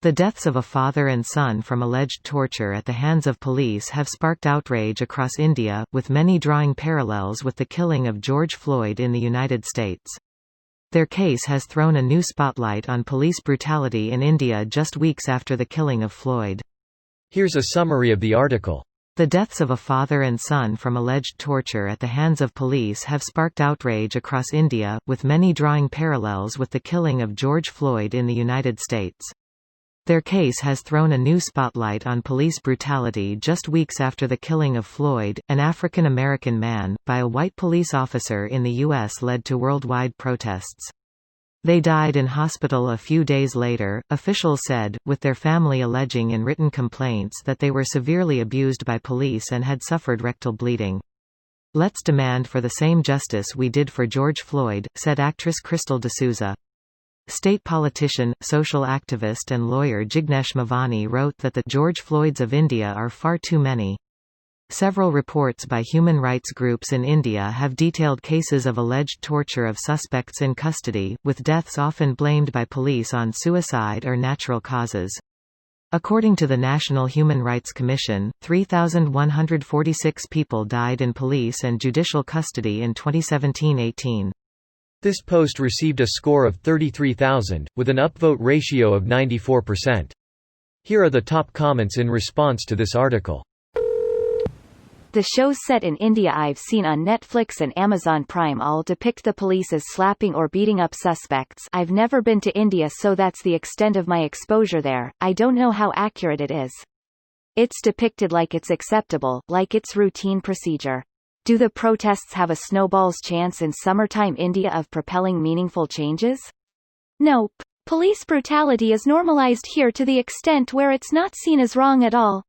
The deaths of a father and son from alleged torture at the hands of police have sparked outrage across India, with many drawing parallels with the killing of George Floyd in the United States. Their case has thrown a new spotlight on police brutality in India just weeks after the killing of Floyd. Here's a summary of the article. The deaths of a father and son from alleged torture at the hands of police have sparked outrage across India, with many drawing parallels with the killing of George Floyd in the United States. Their case has thrown a new spotlight on police brutality just weeks after the killing of Floyd, an African American man, by a white police officer in the U.S. led to worldwide protests. They died in hospital a few days later, officials said, with their family alleging in written complaints that they were severely abused by police and had suffered rectal bleeding. "Let's demand for the same justice we did for George Floyd," said actress Crystal D'Souza. State politician, social activist and lawyer Jignesh Mavani wrote that the George Floyds of India are far too many. Several reports by human rights groups in India have detailed cases of alleged torture of suspects in custody, with deaths often blamed by police on suicide or natural causes. According to the National Human Rights Commission, 3,146 people died in police and judicial custody in 2017-18. This post received a score of 33,000, with an upvote ratio of 94%. Here are the top comments in response to this article. The shows set in India I've seen on Netflix and Amazon Prime all depict the police as slapping or beating up suspects. I've never been to India, so that's the extent of my exposure there. I don't know how accurate it is. It's depicted like it's acceptable, like it's routine procedure. Do the protests have a snowball's chance in summertime India of propelling meaningful changes? Nope. Police brutality is normalized here to the extent where it's not seen as wrong at all.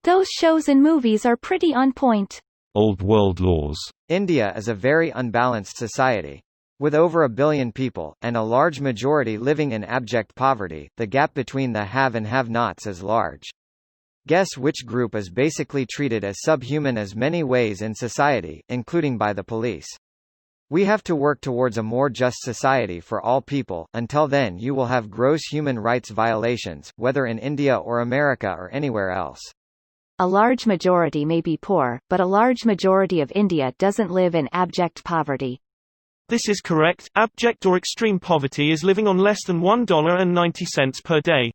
Those shows and movies are pretty on point. Old world laws. India is a very unbalanced society. With over 1 billion people, and a large majority living in abject poverty, the gap between the have and have-nots is large. Guess which group is basically treated as subhuman as many ways in society, including by the police. We have to work towards a more just society for all people. Until then you will have gross human rights violations, whether in India or America or anywhere else. A large majority may be poor, but a large majority of India doesn't live in abject poverty. This is correct. Abject or extreme poverty is living on less than $1.90 per day.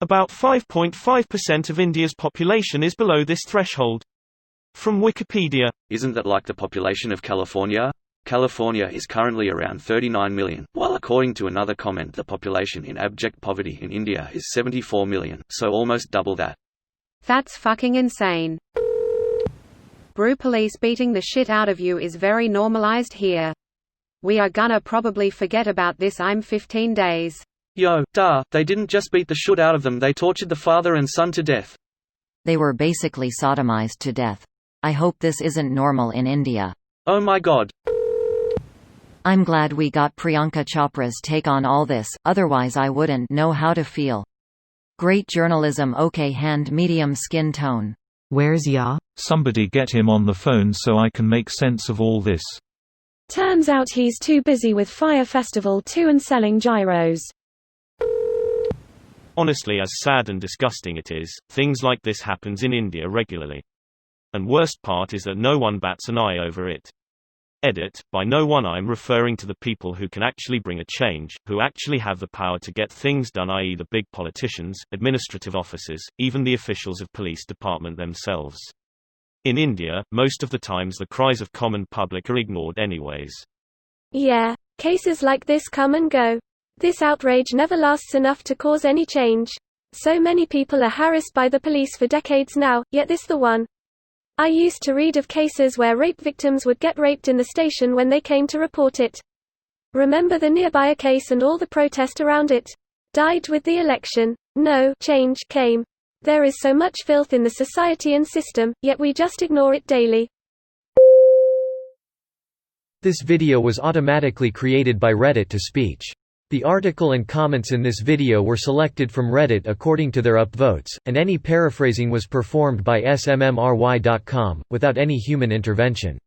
About 5.5% of India's population is below this threshold. From Wikipedia. Isn't that like the population of California? California is currently around 39 million, while according to another comment the population in abject poverty in India is 74 million, so almost double that. That's fucking insane. Brew police beating the shit out of you is very normalized here. We are gonna probably forget about this. I'm 15 days. Yo, duh, they didn't just beat the shit out of them, they tortured the father and son to death. They were basically sodomized to death. I hope this isn't normal in India. Oh my god. I'm glad we got Priyanka Chopra's take on all this, otherwise I wouldn't know how to feel. Great journalism. Okay, hand medium skin tone. Where's Ya? Somebody get him on the phone so I can make sense of all this. Turns out he's too busy with Fire Festival 2 and selling gyros. Honestly, as sad and disgusting it is, things like this happens in India regularly. And worst part is that no one bats an eye over it. Edit, by no one I'm referring to the people who can actually bring a change, who actually have the power to get things done, i.e. the big politicians, administrative officers, even the officials of police department themselves. In India, most of the times the cries of common public are ignored anyways. Yeah, cases like this come and go. This outrage never lasts enough to cause any change. So many people are harassed by the police for decades now, yet this the one. I used to read of cases where rape victims would get raped in the station when they came to report it. Remember the Nirbhaya case and all the protest around it? Died with the election. No change came. There is so much filth in the society and system, yet we just ignore it daily. This video was automatically created by Reddit to speech. The article and comments in this video were selected from Reddit according to their upvotes, and any paraphrasing was performed by smmry.com, without any human intervention.